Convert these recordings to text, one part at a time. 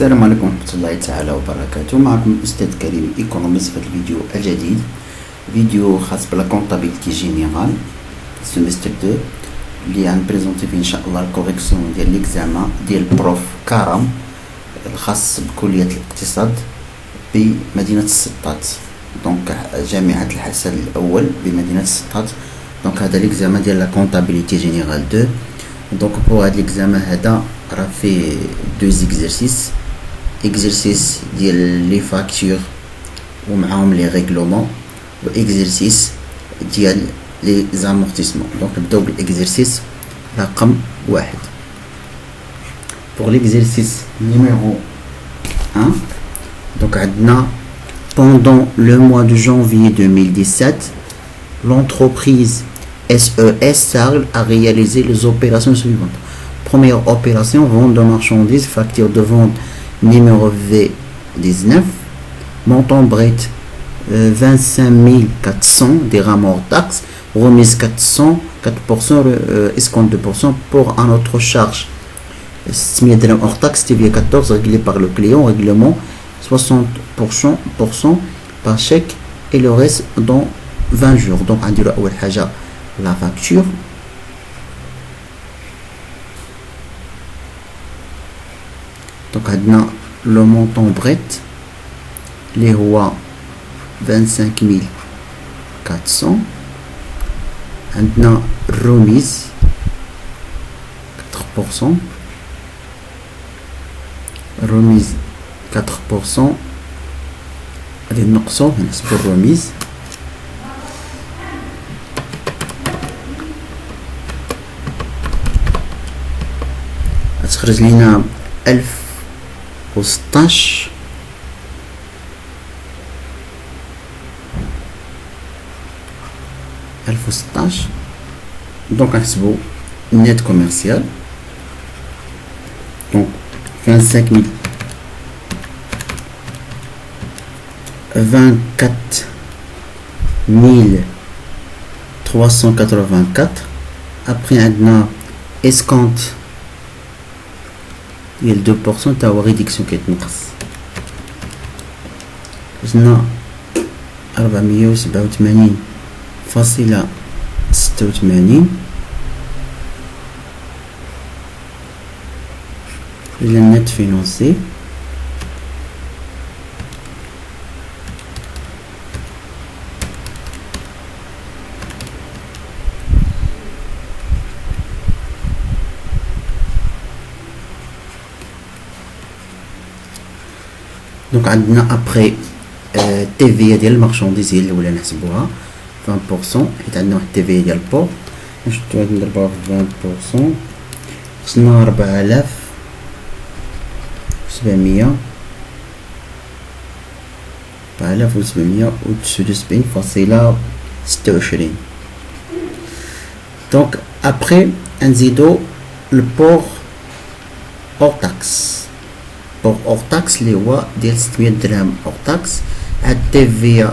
السلام عليكم ورحمة الله تعالى وبركاته. معكم أستاذ كريم إيكونوميست في الفيديو الجديد، فيديو خاص بلا كونطابيلتي جينيرال سيمستر 2 اللي غنبريزونتي فيه إن شاء الله الكوريكسيون ديال ليكزامان ديال بروف كرم الخاص بكلية الاقتصاد بمدينة السطات، دونك جامعة الحسن الأول بمدينة السطات. دونك هذا ليكزامان ديال لا كونطابيلتي جينيرال 2. دونك بور هاد ليكزامان هذا راه فيه دو زيكزارسيس، اكزرسيس ديال لي فاكتور ومعاهم لي ريغلومون، و اكزرسيس ديال لي زامورتيسمون. دونك نبداو بالاكزرسيس رقم 1. pour l'exercice numéro 1. donc عندنا pendant le mois de janvier 2017 l'entreprise SES Sarl a réalisé les opérations suivantes. Première opération, vente de marchandises, facture de vente numéro V19, montant brut 25 400 dirhams hors taxe, remise 400, 4%, escompte 2% pour un autre charge. 600 dirhams hors taxe, TVA 14 réglé par le client, règlement 60% par chèque et le reste dans 20 jours. Donc, on dirait la facture. Donc, on a le montant brut, les rois 25 400. On a remise 4%. Remise 4%. Allez, نقصوا نحسبوا الرميز. تخرج لنا 1016 1016. donc نحسبوا net commercial. donc 24 384. après عندنا escompte ديال 2% تاع ريديكسيون كيتنقص، وصلنا 487.86 إلى النت فينونسي. دونك عندنا ابخي تيفي ديال المارشانديز هي اللي ولا نحسبوها 20%، حيت عندنا واحد تيفي ديال البور نشدو هاد نضربوها في 20%، خصنا 4779.26. دونك ابخي نزيدو البور اور تاكس. pour hors taxe les rois ديال 600 درهم hors taxe à TVA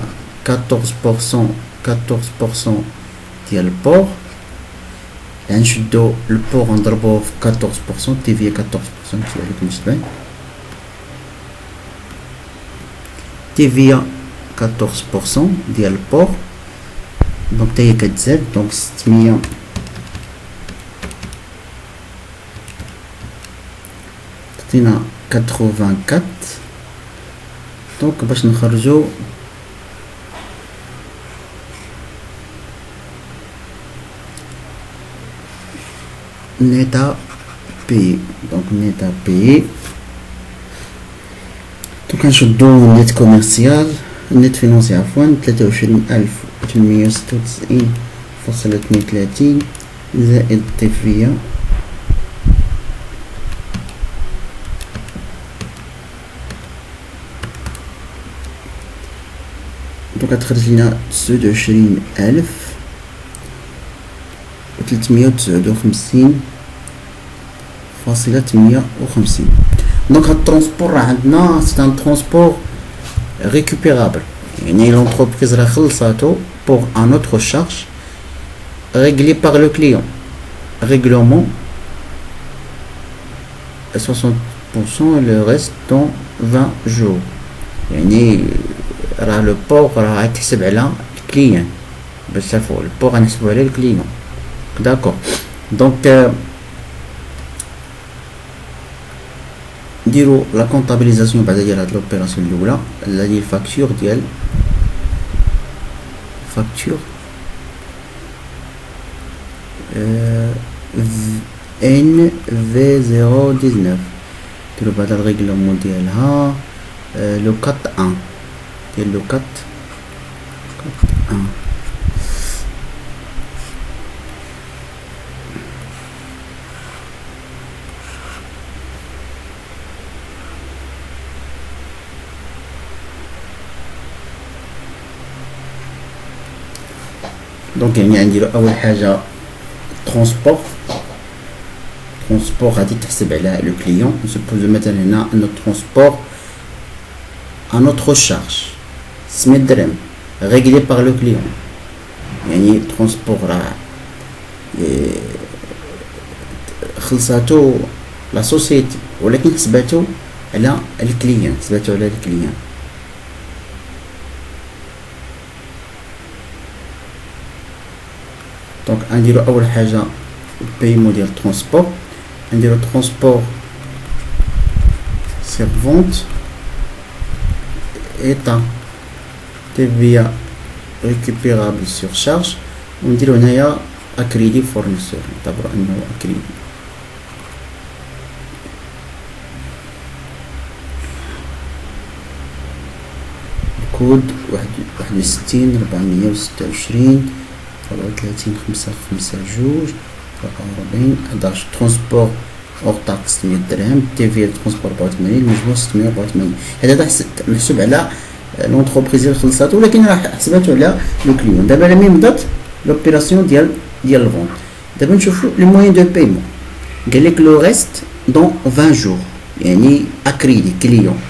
14% ديال البور. غنشدو البور نضربوه في 14%، TVA 14% كيف عليكم باش تبان. TVA 14% ديال البور، دونك حتى هي كتزاد، دونك 600 تعطينا 84. دونك باش نخرجو نيتا بي. دونك نيتا بي، دونك نشدو نيت كوميرسيال نيت فينونسي عفوا 23,896.32 زائد الطيفية دونك غتخرج لنا 29,359.58. دونك هاد الترونسبور راه عندنا سي ان ترونسبور ريكوبيرابل، يعني لونتربريز راه خلصاتو بور ان اوتر شارج réglé par le client. Règlement 60% et le reste dans 20 jours. يعني راه لو بور راه غيتحسب على الكليان باش تعرفوا البور غنحسبو على الكليون. داكور دونك نديرو لا كونطابيليزاسيون بعدا ديال هاد لوبيراسيون الاولى اللي هي الفاكتور ديال فاكتور ان في 019 نديرو بعدا الريغلومون ديالها لو كات 1 ديال لو كات 1. دونك يعني غنديرو اول حاجه ترونسبور غادي تحسب على لو كليون. نسبوزو مثلا هنا ان ترونسبور à notre charge 600 درهم réglé par le client. يعني ترونسبور راه خلصاتو لا سوسيتي ولكن حسباتو على الكليان دونك غنديرو اول حاجه البايمون ديال الترونسبور. نديرو ترونسبور سيرفونت état TVA récupérable sur charge ونديرو هنايا اكريدي فورنيسور نعتبرو انه اكريدي. الكود 61 426 34 5 5 جوج 44 11. ترونسبور اور تاكس 600 درهم. تي في ترونسبور 84 المجموع 684. هذا محسوب على لونتربريز اللي خلصاتو ولكن راه حسباتو على لو كليون. دابا لا ميم دات لوبيراسيون ديال الفونت. دابا نشوفو لي موين دو بايمون. قال لك لو ريست دون 20 جور يعني اكريدي كليون.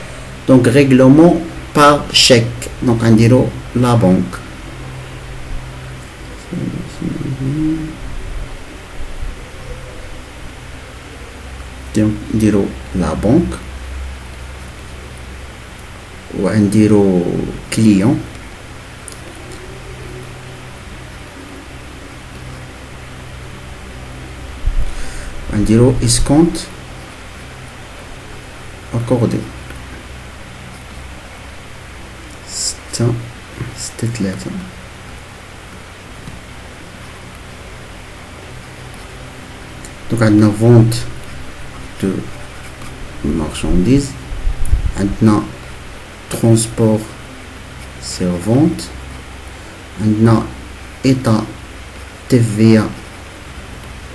دونك ريغلومون بار شيك. دونك غنديرو لا بنك نديرو لا بنك ونديرو كليون ونديرو اسكونت اكوردي 6 3. دونك عندنا فونت de marchandises, maintenant transport sur vente, maintenant état TVA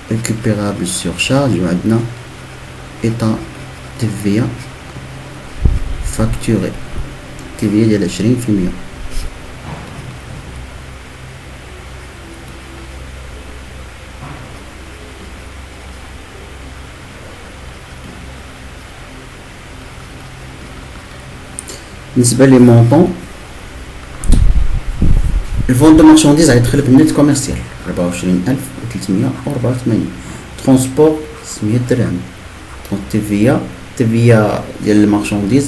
récupérable sur charge, maintenant état TVA facturé TVA ديال 20%. بالنسبه لي مونطون الفون دو مارشانديز غيدخل بالنت كوميرسيال 24384. ترونسبور 600 درهم. دونك تي في ديال المارشانديز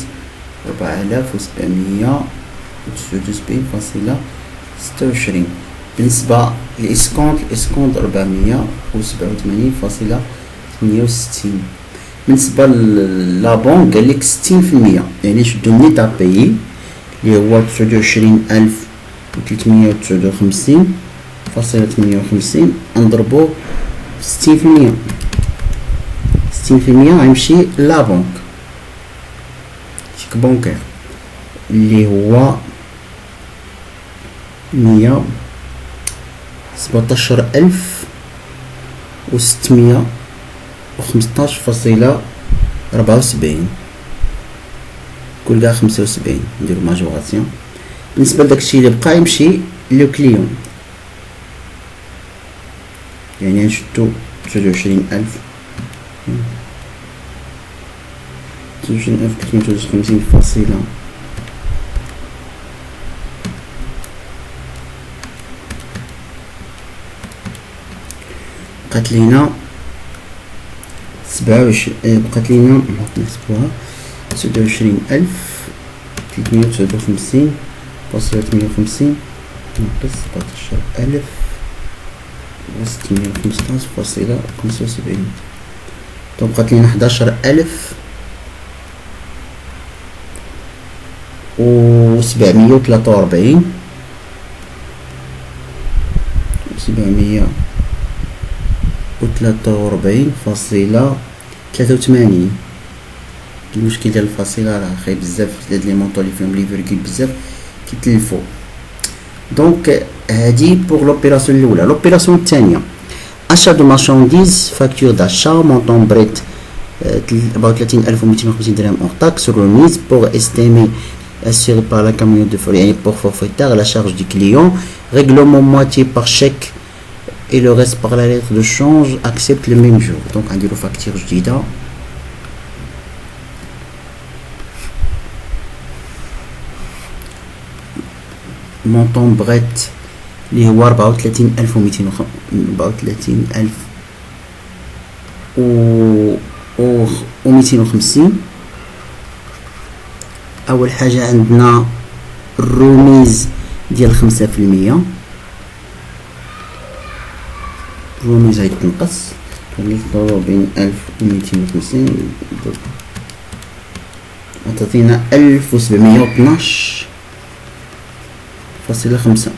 4779.26. بالنسبه للاسكونت 487.68. بالنسبه لا بون قال لك 60%، يعني شدو النيت ابيي اللي هو 29359.58 نضربوه 60%. 60% غيمشي لا بنك شيك بونكير اللي هو 117,615.74. كل كاع 75 نديرو ماجوراسيون. بالنسبه لداكشي اللي بقى يمشي لو كليون، يعني نشدو 29353 فاصلة بقات لينا بقات لينا نحسبوها 27359.58 ناقص 17615.75. دونك بقات لينا 11743 743.83. المشكل ديال الفاصله راه خايب بزاف، هاد لي مونطو اللي فيهم لي فيرغول بزاف كيتلفو. دونك هادي بوغ لوبيراسيون الاولى. لوبيراسيون الثانيه achat de marchandises, facture d'achat, montant brut 34250 dirhams hors taxe, remise pour estimer assuré par la camionnette de folie pour forfaitaire à la charge du client, règlement moitié par chèque et le reste par la lettre de change, accepte le même jour. Donc on dit le facture جديدة montant brut اللي هو 34250. اول حاجه عندنا الروميز ديال 5%، الروميز هاي تنقص نضربو بين 1250 تعطينا 1712.5.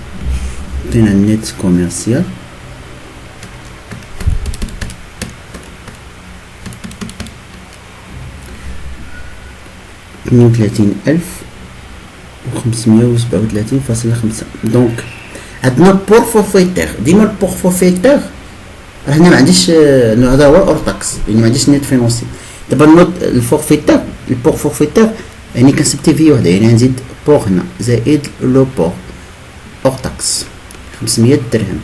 عطينا النت كوميرسيال $32,537.5. دونك عندنا بور فورفيتير. ديما البور فورفيتير هنا ما عنديش هذا هو اور تاكس، يعني ما عنديش نيت فينونسي. دابا النوت الفورفيتير، البور فورفيتير يعني كنسب تي في وحده، يعني نزيد بور هنا زائد لو بور اور تاكس 500 درهم.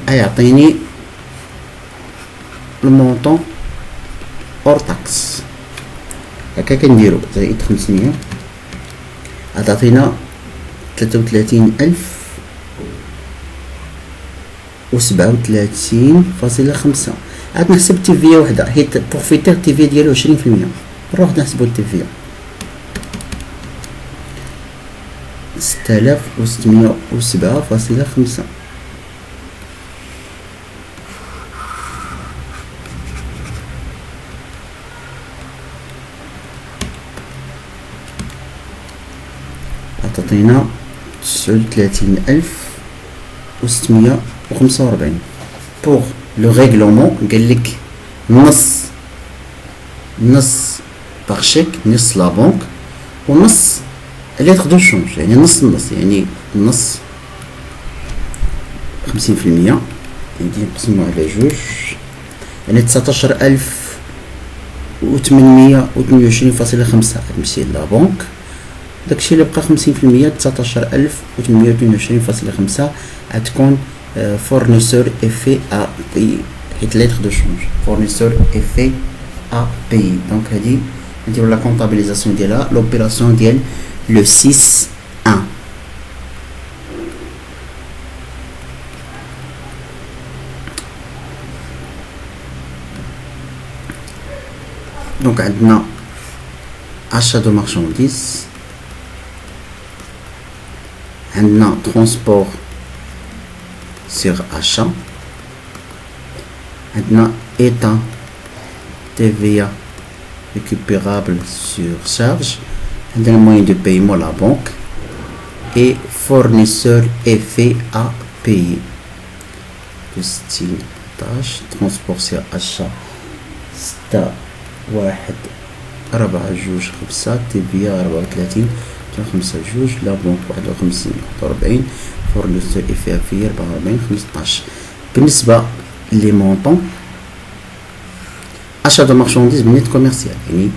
يعطيني المونطون اور تاكس هكا كنديرو زائد 500 تعطينا 33,037.5. عاد نحسب التيفيا وحده حيت بروفيتير التيفيا ديالو 20%. نروح نحسبو التيفيا 6607.5. عطاتينا 39,645. بوغ لو ريغلومون قالك نص باغ شيك، نص لا بنك ونص ليتر دو شونج، يعني نص يعني نص 50%، يعني نقسمو على جوج يعني 19,822.5 غتمشي لا بنك. داكشي اللي بقى 50% 19,822.5 غتكون فورنيسور افي ا بي، حيت ليتر دو شونج فورنيسور افي ا بي. دونك هادي نديرو لا كونطابيليزاسيون ديالها. لوبيراسيون ديال le 6-1. Donc عندنا achat de marchandises، عندنا transport sur achat، عندنا état TVA récupérable sur charge، عندنا moyen de paiement la banque et fournisseur effet à payer. destination transport sur achat 6,1,4,2,5 TVA 34,5,2 لا بنك 51,41 fournisseur effet à payer 44,15. بالنسبة لي مونطون achat de marchandises من نت كوميرسيال يعني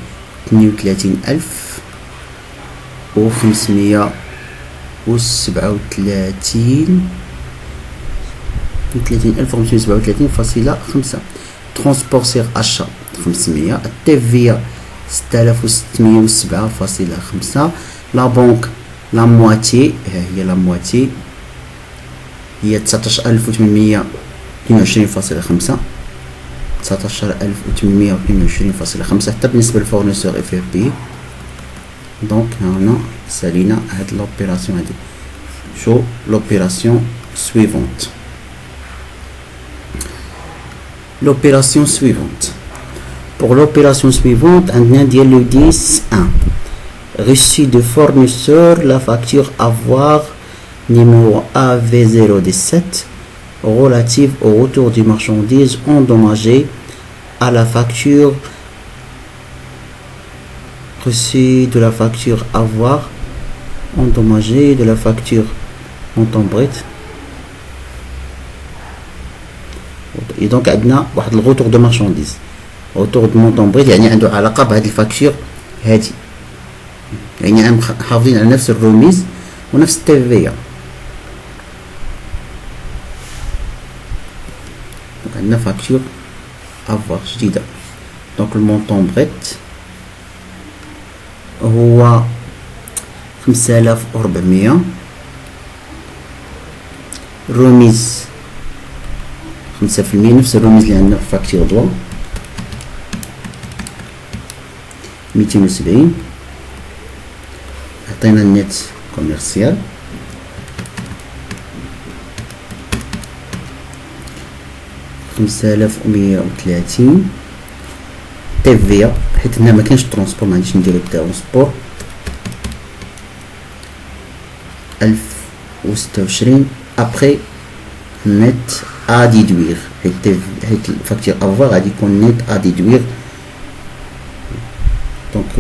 32,537.5. ترونسبور سيغ اشا 500. التيفيا 6,607.5. لا بنك لا مواتي هي لا مواتي هي 19,822.5. 19,822.5 حتى بالنسبة للفورنيسور اف اف بي. دونك هنا سالينا هاد لوبيراسيون هادي. شو لوبيراسيون سويفونت. L'opération suivante. Pour l'opération suivante, on dit le 10.1. Reçu de fournisseur, la facture avoir numéro AV017 relative au retour des marchandises endommagées à la facture reçu de la facture avoir endommagée de la facture montant brut. Et donc عندنا واحد الغوتور دو مارشانديز غوتور دو مونطون بريد يعني عنده علاقه بهذه الفاكتور هذه يعني حافظين على نفس الرميز ونفس التيفيا. دونك عندنا فاكتور افوار جديده. دونك المونطون بريد هو 5400 رميز 5% نفس الرميز اللي عندنا في فاكتور دوا 270. عطينا النت كوميرسيال $5130 تيفيا حيت هنا مكانش ترونسبور مغاديش نديرو الترونسبور 1026 ابخي نت à déduire حيت الفاكتور افوار غادي يكون نت à déduire. دونك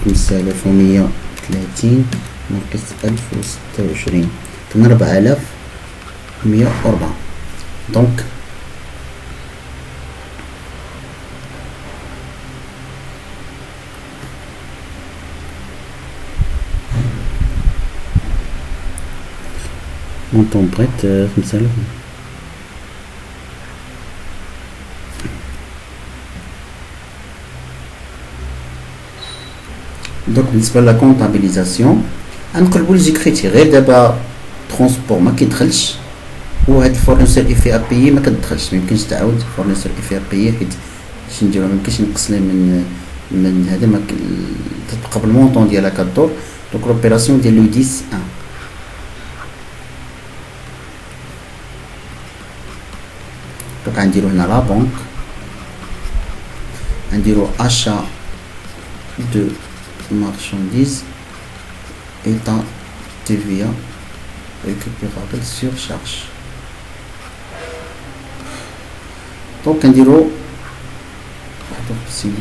5130 ناقص 1026 كان 4104. دونك montant brut 5000. دونك بالنسبه لا كونطابيليزاسيون غنقلبوا لي زيكريتي غير دابا ترونسبور ما كيدخلش وهاد الفورنيسور اي في ابي ما كتدخلش. ميمكنش تعاود فورنيسور اي في ابي حيت باش نديرو ميمكنش نقص ليه من هذا ما تبقى بالمونطون ديالها كدور. دونك لوبيراسيون ديال لو 10 1 دونك غنديرو هنا لا بونك غنديرو achat de marchandises étant TVA récupérable sur charge. دونك نديرو 51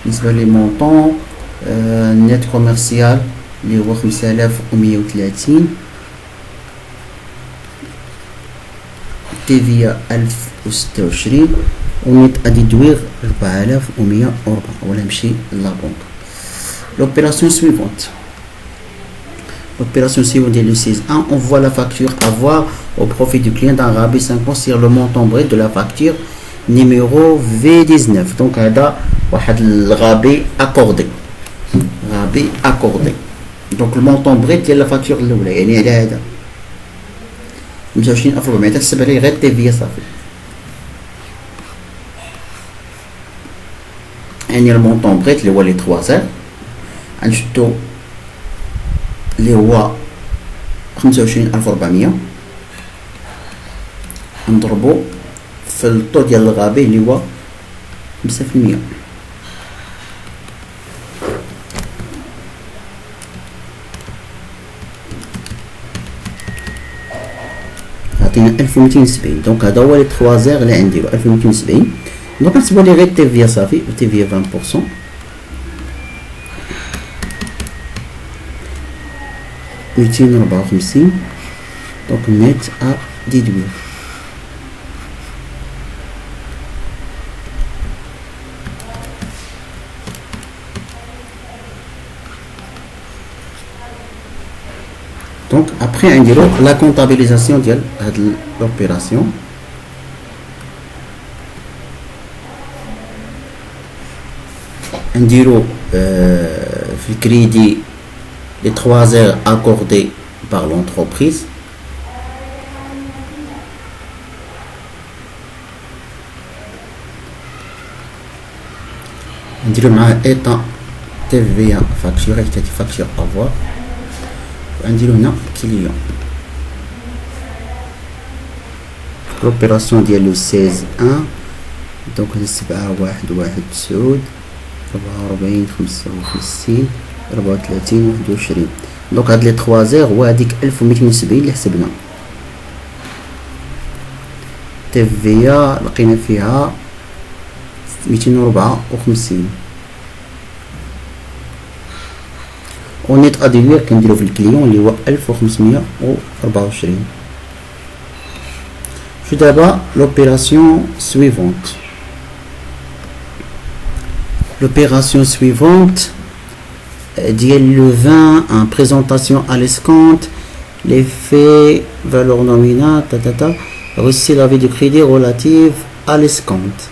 بالنسبة لي مونطون نت كوميرسيال اللي هو 5130 تيفيا 1026 ونت اديدوير 4104 ولا نمشي لابونك. L'opération suivante. L'opération suivante est le 16.1. On voit la facture avoir au profit du client d'un rabais 5% sur le montant brut de la facture numéro V19. Donc هذا واحد الغابي accordé. غابي accordé. Donc le montant brut ديال la facture الاولى يعني على هذا 25,400 تحسب عليه غير تيفيا صافي. يعني المونطون بريت اللي هو لي 3 زير غنشدو اللي هو 25,400 نضربو في الطو ديال الغابي اللي هو 5%. عطينا 1270. دونك هذا هو لي 3 زير اللي غنديرو 1270. دونك نحسبو لي غير تيفيا صافي تيفيا 20% 254. دونك نت ا ديدوير دونك ابخي نديرو لا كونطابيليزاسيون ديال هاد لوبيراسيون. نديرو في الكريدي les 3 heures accordées par l'entreprise. نديرو مع état TVA facture facture avoir ونديرو هنا client. l'opération ديالو 16/1 دونك هاد 7/1/1/9 44 55 34 21. دونك هاد لي 3 زير وهاديك 1270 اللي حسبنا. TVA لقينا فيها 254. ونيت اديفير كنديرو في الكليون اللي هو 1524. شو دابا l'opération suivante. L'opération suivante ديال le 20 en présentation à l'escompte, les faits, valeur nominale, aussi l'avis de crédit relative à l'escompte.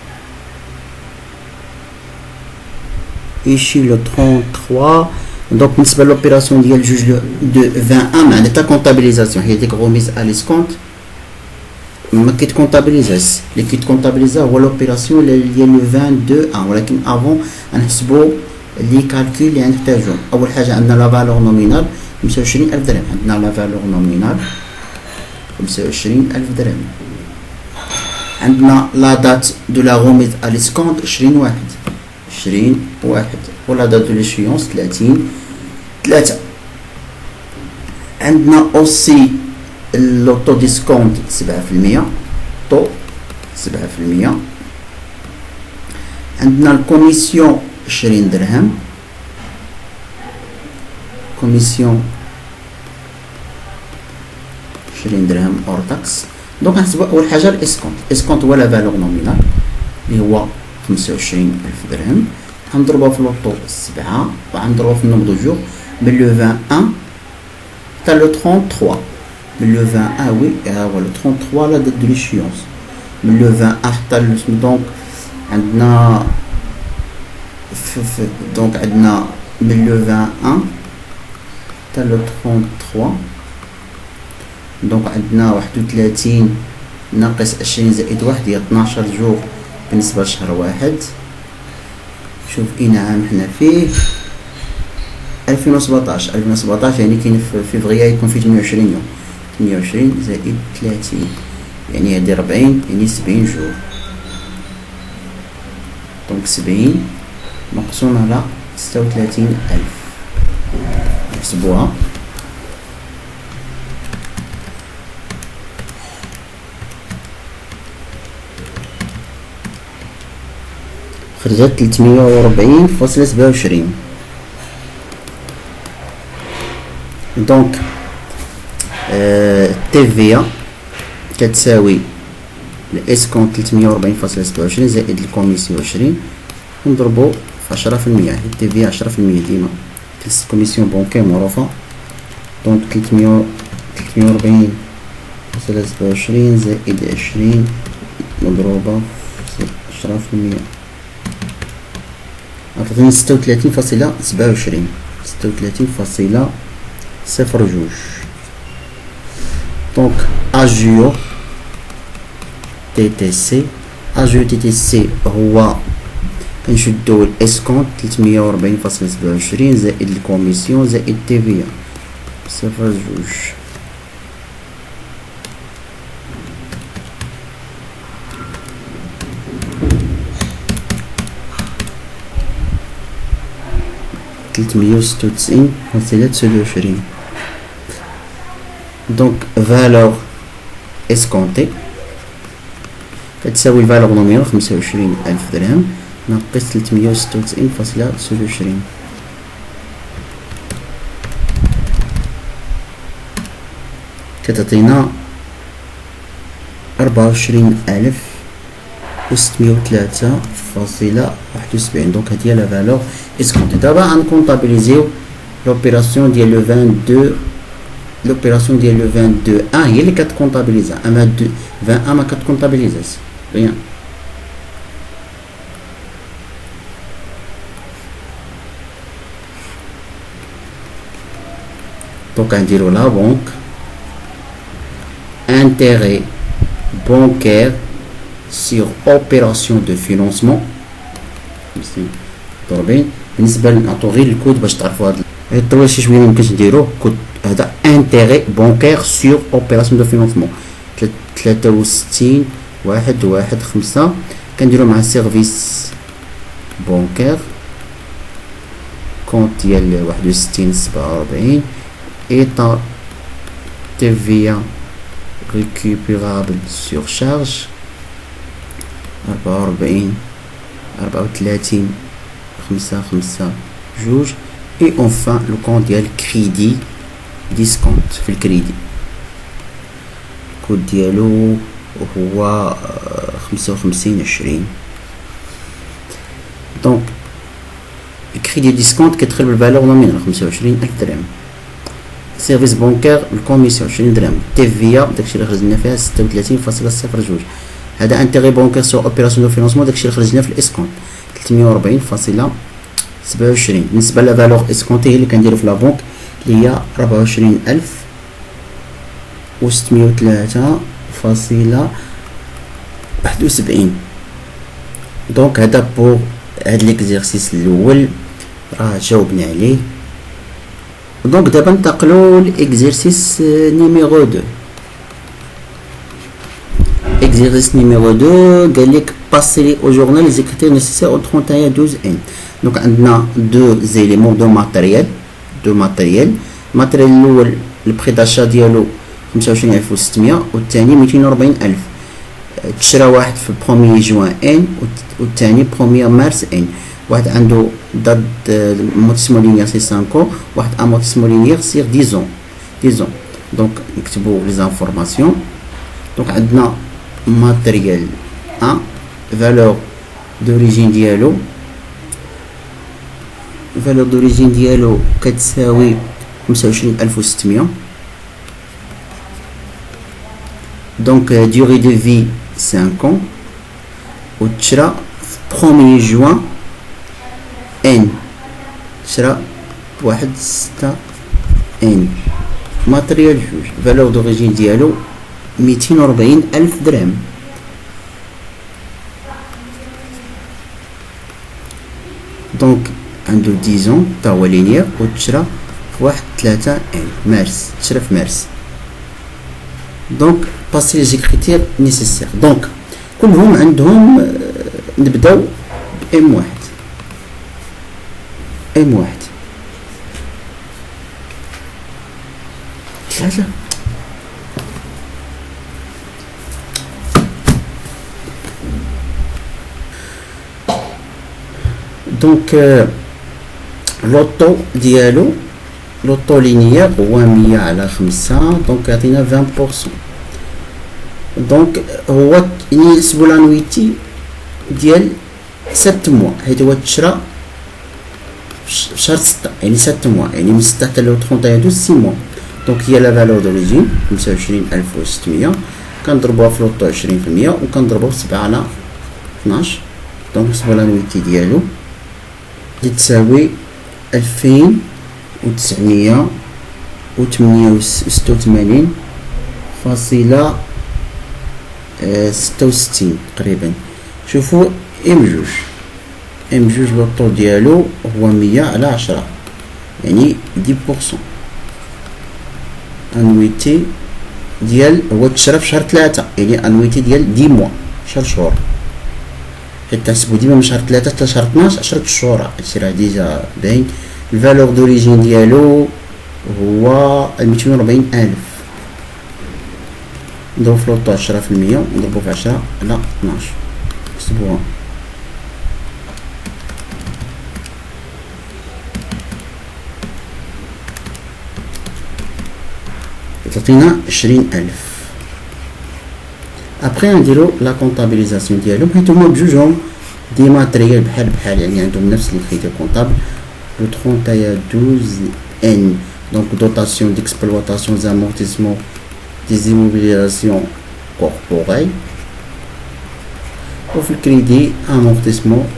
Ici le 33. Donc بالنسبة l'opération ديال جوج de 21 معناتها comptabilisation هي ديك remise à l'escompte ما كيتكونطابيليزاش. اللي كيتكونطابيليزا هو لوبيراسيون ديال لو 22 ولكن افون غنحسبوا لي كالكول اللي غنحتاجو. اول حاجه عندنا لا فالور نومينال 25000 درهم. عندنا لا فالور نومينال 25000 درهم. عندنا لا دات دو لا غوميز ا ليسكونت 20/1 ولا دات دو ليشيونس 30/3. عندنا اوسي لوطو ديسكونت 7%. طو 7%. عندنا الكوميسيون 20 درهم. كوميسيون 20 درهم اور تاكس. دونك نحسبو اول حاجه الاسكونت. الاسكونت هو لا فالور نومينال اللي هو 25000 درهم. غنضربوها في لوطو 7 وغنضربوها في النومبر دو جور من لو 21 حتى لو 33. من لو 21 وي ها هو لو 33 لا دات دو ليشيونس. من لو 21 حتى دونك عندنا دونك عندنا من لو 21 حتى لو 33. دونك عندنا 31 ناقص 20 زائد 1 هي 12 جور بالنسبة لشهر واحد. شوف اين عام حنا فيه 2017. 2017 يعني كاين في فيفري يكون فيه 28 يوم. 28 زائد 30 يعني هادي 40 يعني 70 جور. دونك 70 مقسوم على 36000 نحسبوها. خرجت 340.27. دونك TVA كتساوي الاسكونت 340.27 زائد الكوميسيون 20 ونضربو في 10%. TVA 10% ديما الكوميسيون بونكي معروفة. دونك 340.27 زائد 20 مضروبة في 10% عطاتني 36.27. 36.02. دونك اجيو TTC. اجيو TTC هو كنشدو الاسكونت 340.27 زائد الكوميسيون زائد TVA 0.2. $396.27. دونك فالور اسكونتي كتساوي الفالور نومينال 25000 درهم ناقص 396.27 كتعطينا 24603.71. دونك هادي هي لا فالور اسكونتي. دابا غنكونطابيليزيو لوبيراسيون ديال لو 22. لوبيراسيون ديال لو 22 هي اللي كتكونطابيليزا اما 21 ما كتكونطابيليزاش ريان. دونك غنديرو لا بنك intérêt bancaire sur opération de financement ضربين. بالنسبه نعطو غير الكود باش تعرفوا هاد الطويل شي شويه ميمكنش نديروه. كود هذا intérêt bancaire sur opération de financement 63 1 5 كنديرو مع سيرفيس بانكير كونت ديال 61 47 ايطا TVA récupérable sur charge 44 34 5 5 جوج. et enfin le compte ديال كريدي ديسكونت في الكريدي الكود ديالو هو 55 20. دونك الكريدي ديسكونت كيدخل بالفالور نومينال 25,000 درهم. سيرفيس بانكير الكوميسيون 20 درهم. TVA داكشي اللي خرجنا فيها 36.02. هذا انتيغي بانكير سور اوبيراسيون دو فينانسمون داكشي اللي خرجنا في الاسكونت 340.27. بالنسبه لفالور اسكونتي هي اللي كنديرو في لا بنك اللي هي 24,603.71. دونك هذا بور هاد ليكزيرسيس الاول راه جاوبنا عليه. دونك دابا ننتقلوا لإكزيرسيس نيميرو 2. إكزيرسيس نيميرو 2 قالك باسي au journal les écritures nécessaires au 31/12/N. دونك عندنا دو زيليمون دو ماتيريال الماتيريال الاول البري داشا ديالو 25,600 والثاني 240,000. تشرى واحد في 1 جوان ان والثاني 1 مارس ان. واحد عنده دات امورتيسمون لينيير سي 5 واحد امورتيسمون لينيير سير 10 ans. دونك نكتبو لي زانفورماسيون. دونك عندنا ماتيريال 1 فالور دوريجين ديالو كتساوي 25,600. دونك durée de vie 5 ans. وتشرى في 1 جوان ان شرا بواحد 6 ان. ماتريال جوج فالور دوريجين ديالو 240,000 درهم. دونك عنده 10 ans تا هو لينيير وتشرى في واحد 3 ان مارس. تشرى في مارس. دونك باسي لي زيكريتير نيسيسير. دونك كلهم عندهم نبداو بام واحد. ام واحد 3. دونك لوطو ديالو لوطو لينيير هو 100 على 5 دونك يعطينا 20%. دونك هو ينسبو لانويتي ديال 7 موا حيت هو تشرى في شهر 6 يعني 7 موا يعني من 6 حتى ل 31 6 موا. دونك هي لا فالور دوريجين 25,600 كنضربوها في لوطو 20% وكنضربوها في 7 على 12. دونك نحسبو لانويتي ديالو اللي تساوي 2,986.66 تقريبا. شوفوا ام جوج لوطو ديالو هو 100 على 10 يعني 10%. انويتي ديال هو تشرى في شهر 3 يعني انويتي ديال 10 موا 10 شهور حيت تحسبو ديما من شهر 3 حتى شهر 12 10 شهور. هادشي راه ديجا باين. الفالور دوريجين ديالو هو 240,000. نضربو في لوطو 10% ونضربو في 10 على 12 نحسبوها. تعطينا 20,000. ابخي نديرو لا كونطابيليزاسيون ديالهم حيت هما بجوجهم دي ماتريال بحال يعني عندهم نفس الكريتير كونطابل. لو 31/12/N دونك دوتاسيون ديكسبلواتاسيون زامورتيسمون دي زيموبيليزاسيون كوربوريل. وفي الكريدي امورتيسمون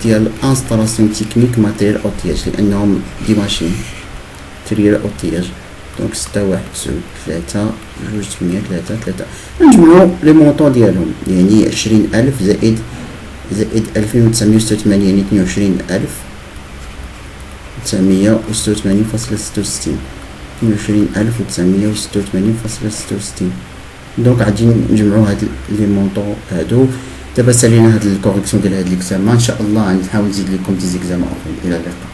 ديال انستالاسيون تكنيك ماتريال اوتياج لانهم دي ماشين تريال اوتياج دونك 6,1,3 2,8,3 نجمعو لي مونطون ديالهم، يعني 20,000 زائد 2,986 يعني 22,986.66 22,986.66. دونك غادي نجمعو هاد لي مونطون هادو. دابا سالينا هاد الكوريكسيون ديال هاد ليكزامان، ان شاء الله غنحاول نزيد لكم دي زيكزامان اخرين. الى اللقاء.